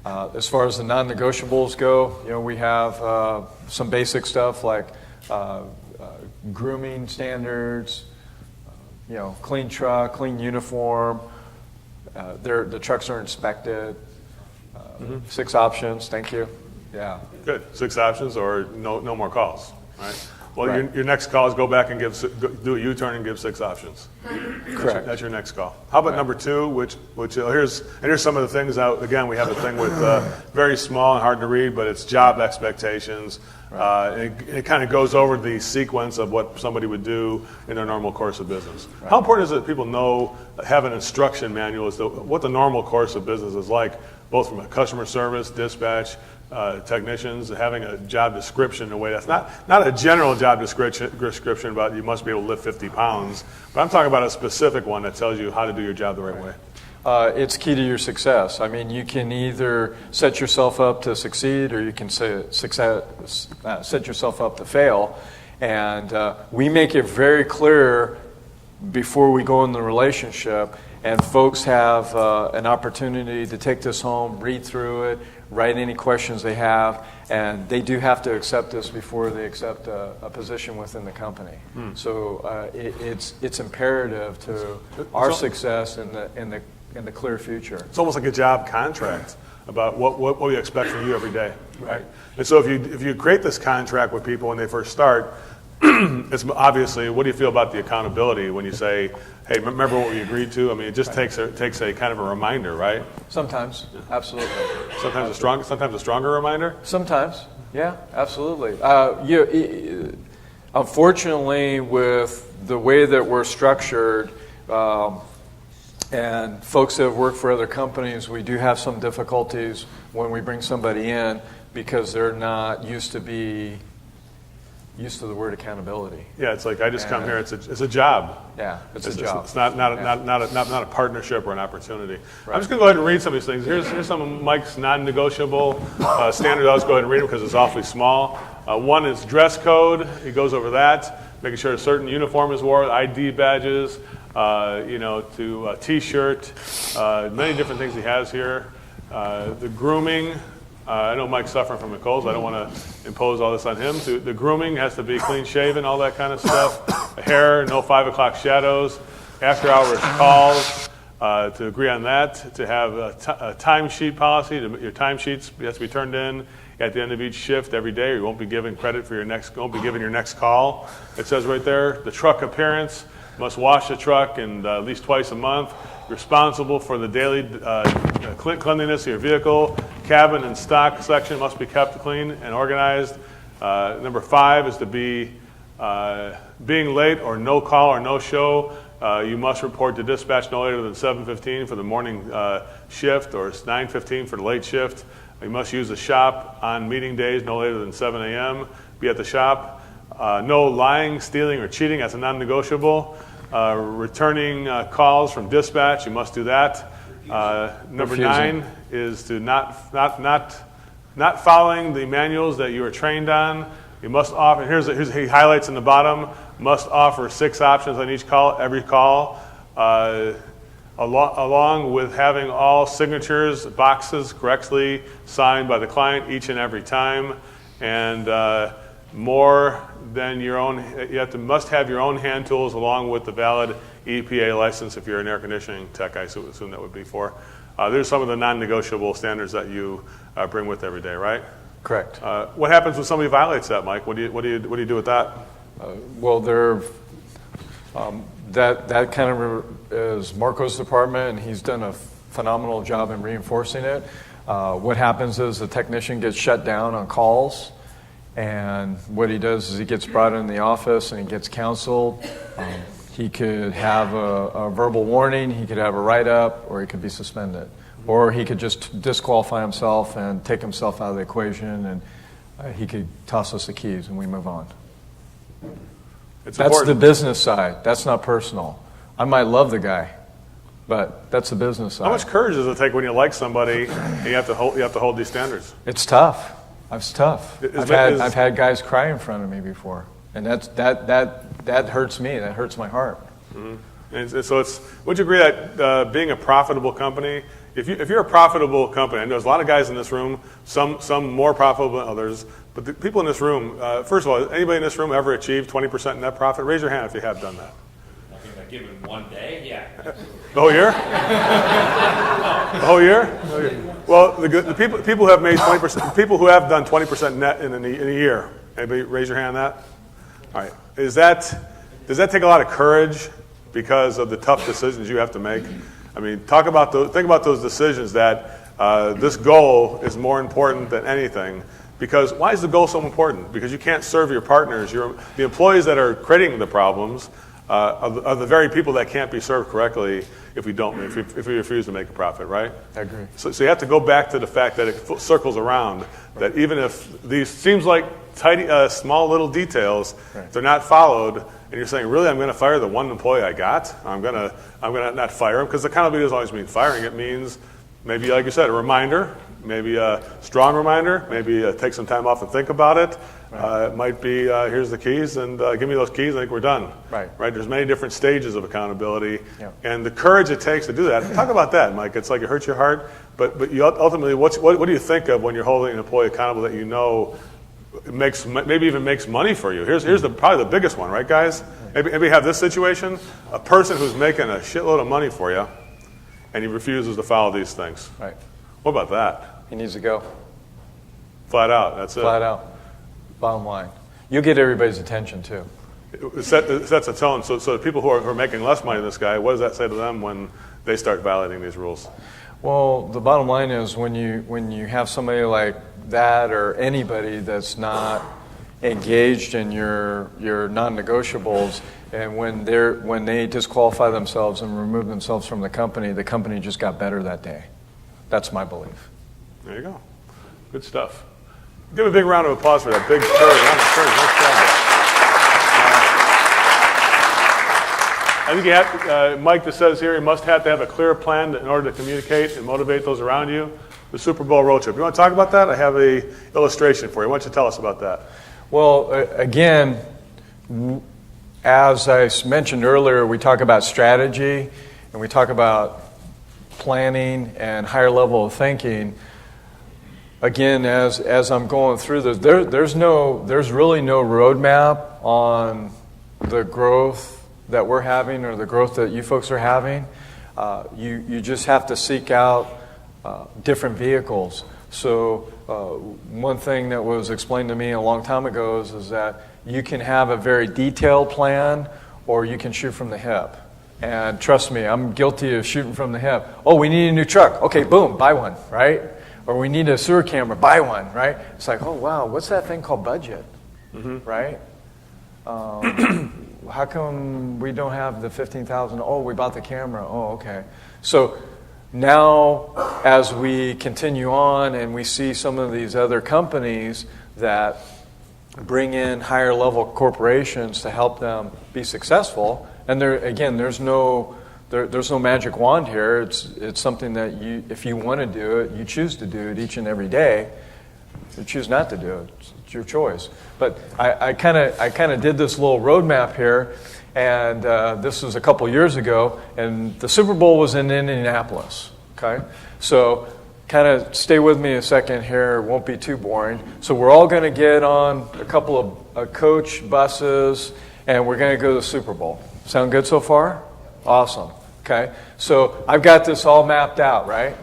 As far as the non-negotiables go, we have some basic stuff like grooming standards, clean truck, clean uniform. The trucks are inspected. 6 options. Thank you. Yeah. Good. 6 options or no more calls, right? Well, right. Your next call is go back and do a U-turn and give 6 options. Correct. That's your next call. How about number 2, which here's some of the things out. Again, we have a thing with very small and hard to read, but it's job expectations. Right. It kind of goes over the sequence of what somebody would do in their normal course of business. Right. How important is it that people have an instruction manual as to what the normal course of business is like, both from a customer service, dispatch, technicians, having a job description in a way that's not a general job description about you must be able to lift 50 pounds, but I'm talking about a specific one that tells you how to do your job the right way. It's key to your success. I mean, you can either set yourself up to succeed or you can set yourself up to fail. And we make it very clear before we go in the relationship, and folks have an opportunity to take this home, read through it, write any questions they have, and they do have to accept this before they accept a position within the company. So it's imperative to our success in the clear future. It's almost like a job contract about what we expect from you every day, right? And so if you create this contract with people when they first start, it's obviously, what do you feel about the accountability when you say, hey, remember what we agreed to? I mean, it just takes a kind of a reminder, right? Sometimes, absolutely. Sometimes a stronger reminder? Sometimes, yeah, absolutely. Unfortunately, with the way that we're structured, and folks that have worked for other companies, we do have some difficulties when we bring somebody in because they're not used to the word accountability. Yeah, it's like I just come here. It's a job. Yeah, it's a job. It's not a partnership or an opportunity. Right. I'm just going to go ahead and read some of these things. Here's some of Mike's non-negotiable standards. I'll just go ahead and read them because it's awfully small. One is dress code. He goes over that, making sure a certain uniform is worn, ID badges, to a T-shirt, many different things he has here. The grooming. I know Mike's suffering from a cold, so I don't want to impose all this on him. So the grooming has to be clean-shaven, all that kind of stuff. Hair, no 5 o'clock shadows. After-hours calls, to agree on that. To have a timesheet policy. Your timesheets has to be turned in at the end of each shift every day, or you won't be given credit for your next call. It says right there, the truck appearance. Must wash the truck at least twice a month. Responsible for the daily cleanliness of your vehicle. Cabin and stock section must be kept clean and organized. Number 5 is to be being late or no call or no show. You must report to dispatch no later than 7:15 for the morning shift or 9:15 for the late shift. You must use the shop on meeting days no later than 7 a.m. Be at the shop. No lying, stealing, or cheating. That's a non-negotiable. Returning calls from dispatch. You must do that. Number Refusing. 9 is to not following the manuals that you are trained on. You must offer. Here's he highlights in the bottom. Must offer 6 options on every call, along with having all signatures boxes correctly signed by the client each and every time, and more than your own. You must have your own hand tools along with the valid EPA license if you're an air conditioning tech. I assume that would be for. There's some of the non-negotiable standards that you bring with every day, right? Correct. What happens when somebody violates that, Mike? What do you do with that? Well, that kind of is Marco's department, and he's done a phenomenal job in reinforcing it. What happens is the technician gets shut down on calls, and what he does is he gets brought in the office and he gets counseled. He could have a verbal warning, he could have a write-up, or he could be suspended. Or he could just disqualify himself and take himself out of the equation, and he could toss us the keys and we move on. That's important. The business side. That's not personal. I might love the guy, but that's the business side. How much courage does it take when you like somebody and you have to hold these standards? It's tough. It's tough. I've had guys cry in front of me before, and that hurts me. That hurts my heart. Mm-hmm. And so would you agree that being a profitable company, if you're a profitable company, and there's a lot of guys in this room, some more profitable than others, but the people in this room, first of all, anybody in this room ever achieved 20% net profit? Raise your hand if you have done that. I think I given one day, yeah. The whole year? The whole year? Well, the people who have made 20%, people who have done 20% net in a year. Anybody raise your hand on that? All right. Does that take a lot of courage because of the tough decisions you have to make? I mean, think about those decisions that this goal is more important than anything. Because why is the goal so important? Because you can't serve your partners. The employees that are creating the problems are the very people that can't be served correctly if we refuse to make a profit, right? I agree. So you have to go back to the fact that it circles around, that even if these seems like tidy, small little details, right, they're not followed, and you're saying, really, I'm going to fire the one employee I got? I'm going to not fire him, because accountability doesn't always mean firing. It means maybe, like you said, a reminder, maybe a strong reminder, maybe take some time off and think about it. Right. It might be, here's the keys, and give me those keys, I think we're done. Right. There's many different stages of accountability, yeah, and the courage it takes to do that. Talk about that, Mike. It's like it hurts your heart, but you ultimately, what do you think of when you're holding an employee accountable that you know maybe even makes money for you? Here's probably the biggest one, right, guys? Maybe have this situation, a person who's making a shitload of money for you, and he refuses to follow these things. right. What about that? He needs to go. Flat out, that's it. Flat out. Bottom line. You'll get everybody's attention, too. It sets a tone. So the people who are making less money than this guy, what does that say to them when they start violating these rules? Well, the bottom line is when you have somebody like that or anybody that's not engaged in your non-negotiables, and when they disqualify themselves and remove themselves from the company just got better that day. That's my belief. There you go. Good stuff. Give a big round of applause for that big round of courage. Nice job. I think Mike just says here, you must have to have a clear plan in order to communicate and motivate those around you. The Super Bowl road trip. You want to talk about that? I have an illustration for you. Why don't you tell us about that? Well, again, as I mentioned earlier, we talk about strategy and we talk about planning and higher level of thinking. Again, as I'm going through this, there's really no roadmap on the growth that we're having or the growth that you folks are having. You just have to seek out different vehicles. So one thing that was explained to me a long time ago is that you can have a very detailed plan or you can shoot from the hip. And trust me, I'm guilty of shooting from the hip. Oh, we need a new truck. Okay, boom, buy one, right? Or we need a sewer camera, buy one, right? It's like, oh, wow, what's that thing called budget, right? How come we don't have the $15,000? Oh, we bought the camera. Oh, okay. So now as we continue on and we see some of these other companies that bring in higher level corporations to help them be successful, and there's no magic wand here. It's something that if you want to do it, you choose to do it each and every day. You choose not to do it. It's your choice. But I kind of did this little roadmap here, and this was a couple years ago, and the Super Bowl was in Indianapolis. Okay, so kind of stay with me a second here. It won't be too boring. So we're all going to get on a couple of coach buses, and we're going to go to the Super Bowl. Sound good so far? Awesome. Okay, so I've got this all mapped out, right?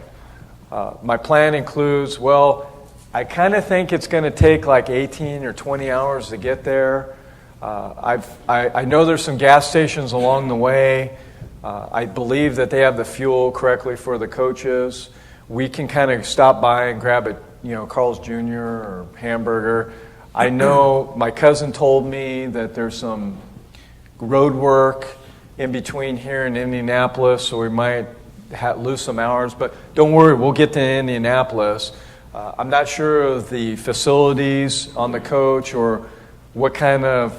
My plan includes, I kind of think it's going to take like 18 or 20 hours to get there. I know there's some gas stations along the way. I believe that they have the fuel correctly for the coaches. We can kind of stop by and grab a, Carl's Jr. or hamburger. I know my cousin told me that there's some road work in between here in Indianapolis, so we might lose some hours. But don't worry, we'll get to Indianapolis. I'm not sure of the facilities on the coach or what kind of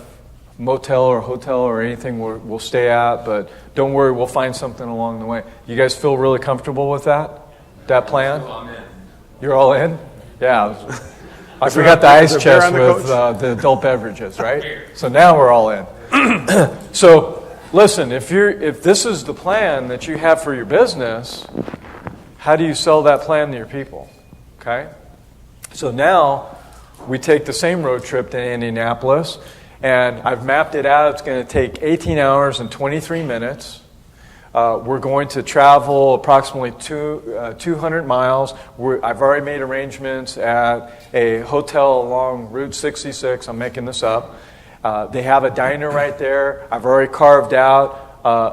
motel or hotel or anything we'll stay at, but don't worry, we'll find something along the way. You guys feel really comfortable with that plan? I'm in. You're all in? Yeah. I forgot the ice chest with the adult beverages, right? So now we're all in. So listen, if this is the plan that you have for your business, how do you sell that plan to your people? Okay? So now we take the same road trip to Indianapolis, and I've mapped it out. It's going to take 18 hours and 23 minutes. We're going to travel approximately 200 miles. I've already made arrangements at a hotel along Route 66. I'm making this up. They have a diner right there. I've already carved out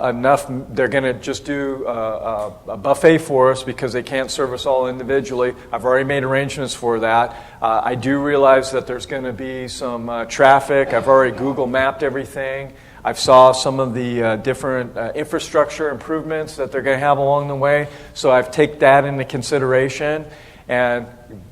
enough. They're going to just do a buffet for us because they can't serve us all individually. I've already made arrangements for that. I do realize that there's going to be some traffic. I've already Google mapped everything. I've saw some of the different infrastructure improvements that they're going to have along the way. So I've taken that into consideration. And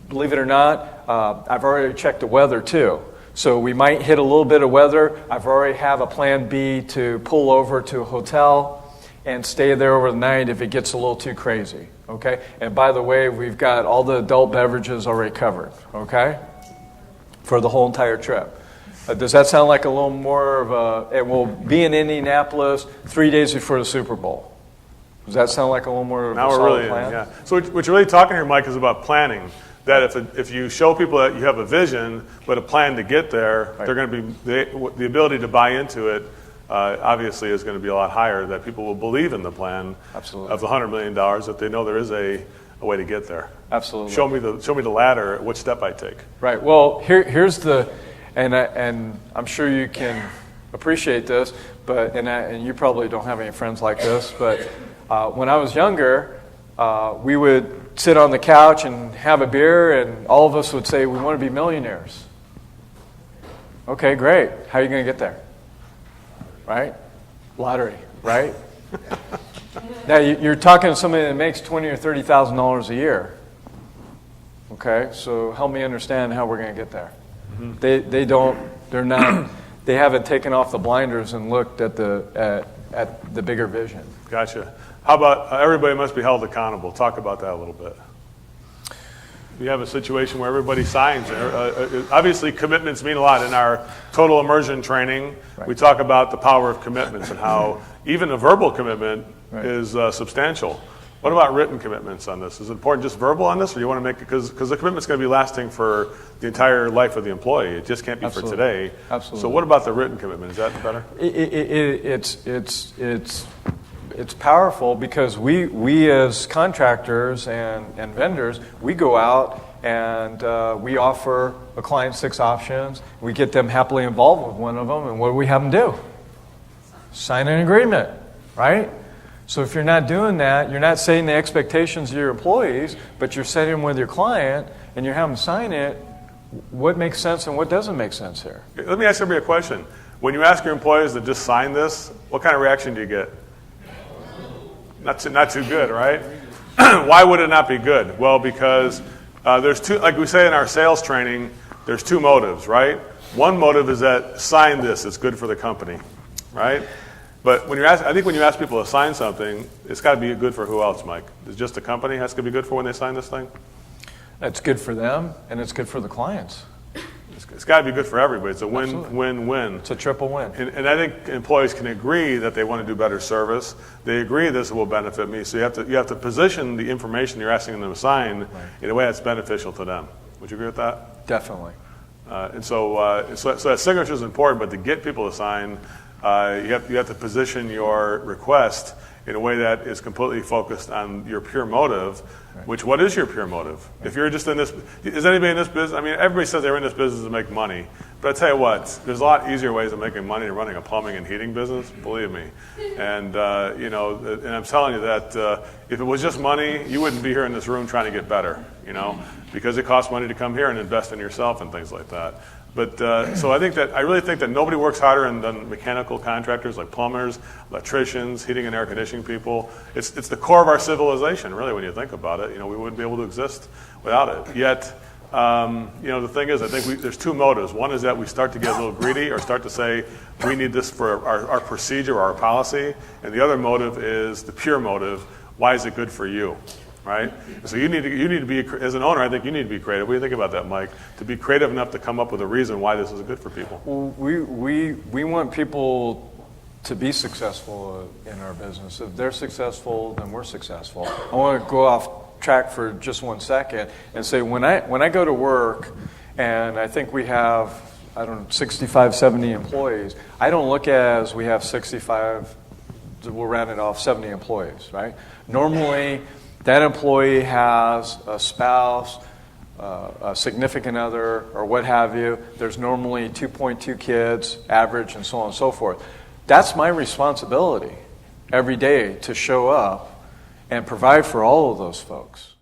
believe it or not, I've already checked the weather too. So we might hit a little bit of weather. I've already have a plan B to pull over to a hotel and stay there over the night if it gets a little too crazy. Okay? And by the way, we've got all the adult beverages already covered. Okay? For the whole entire trip. Does that sound like a little more of a... It will be in Indianapolis 3 days before the Super Bowl. Does that sound like a little more of a solid plan? Yeah. So what you're really talking here, Mike, is about planning. That if you show people that you have a vision but a plan to get there, Right. they're going to be the ability to buy into it. Obviously, is going to be a lot higher. That people will believe in the plan Absolutely. of the $100 million. That they know there is a way to get there. Absolutely. Show me the ladder. Which step I take. Right. Well, here's the... And I'm sure you can appreciate this, but and you probably don't have any friends like this, but when I was younger, we would sit on the couch and have a beer, and all of us would say, we want to be millionaires. Okay, great. How are you going to get there? Right? Lottery, right? Now, you're talking to somebody that makes $20,000 or $30,000 a year. Okay, so help me understand how we're going to get there. They haven't taken off the blinders and looked at the bigger vision. Gotcha. How about everybody must be held accountable? Talk about that a little bit. We have a situation where everybody signs. Obviously, commitments mean a lot. In our total immersion training, Right. we talk about the power of commitments and how even a verbal commitment Right. is substantial. What about written commitments on this? Is it important just verbal on this, or do you want to make it, because the commitment's going to be lasting for the entire life of the employee. It just can't be Absolutely. for today. Absolutely. So what about the written commitment? Is that better? It's powerful because we as contractors and vendors, we go out and we offer a client 6 options. We get them happily involved with one of them, and what do we have them do? Sign an agreement, right? So if you're not doing that, you're not setting the expectations of your employees, but you're setting them with your client, and you're having them sign it. What makes sense and what doesn't make sense here? Let me ask everybody a question. When you ask your employees to just sign this, what kind of reaction do you get? Not too good, right? Why would it not be good? Well, because there's two, like we say in our sales training, there's 2 motives, right? One motive is that sign this, it's good for the company, right? But I think when you ask people to sign something, it's got to be good for who else, Mike? Is just the company has to be good for when they sign this thing? It's good for them, and it's good for the clients. It's got to be good for everybody. It's a Absolutely. win-win-win. It's a triple win. And I think employees can agree that they want to do better service. They agree this will benefit me. So you have to position the information you're asking them to sign in a way that's beneficial to them. Would you agree with that? Definitely. So that signature is important, but to get people to sign, you have to position your request in a way that is completely focused on your pure motive. Which, what is your pure motive? If you're just in this, is anybody in this business? I mean, everybody says they're in this business to make money. But I tell you what, there's a lot easier ways of making money than running a plumbing and heating business. Believe me. And and I'm telling you that if it was just money, you wouldn't be here in this room trying to get better. Because it costs money to come here and invest in yourself and things like that. But so I really think that nobody works harder than mechanical contractors like plumbers, electricians, heating and air conditioning people. It's the core of our civilization, really, when you think about it. We wouldn't be able to exist without it. Yet, the thing is, I think there's 2 motives. One is that we start to get a little greedy or start to say we need this for our procedure or our policy, and the other motive is the pure motive. Why is it good for you? Right? So you need to be, as an owner, I think you need to be creative. What do you think about that, Mike? To be creative enough to come up with a reason why this is good for people. Well, we want people to be successful in our business. If they're successful, then we're successful. I want to go off track for just 1 second and say when I go to work and I think we have, I don't know, 65, 70 employees, I don't look as we have 65, we'll round it off, 70 employees, right? Normally, that employee has a spouse, a significant other, or what have you. There's normally 2.2 kids, average, and so on and so forth. That's my responsibility every day to show up and provide for all of those folks.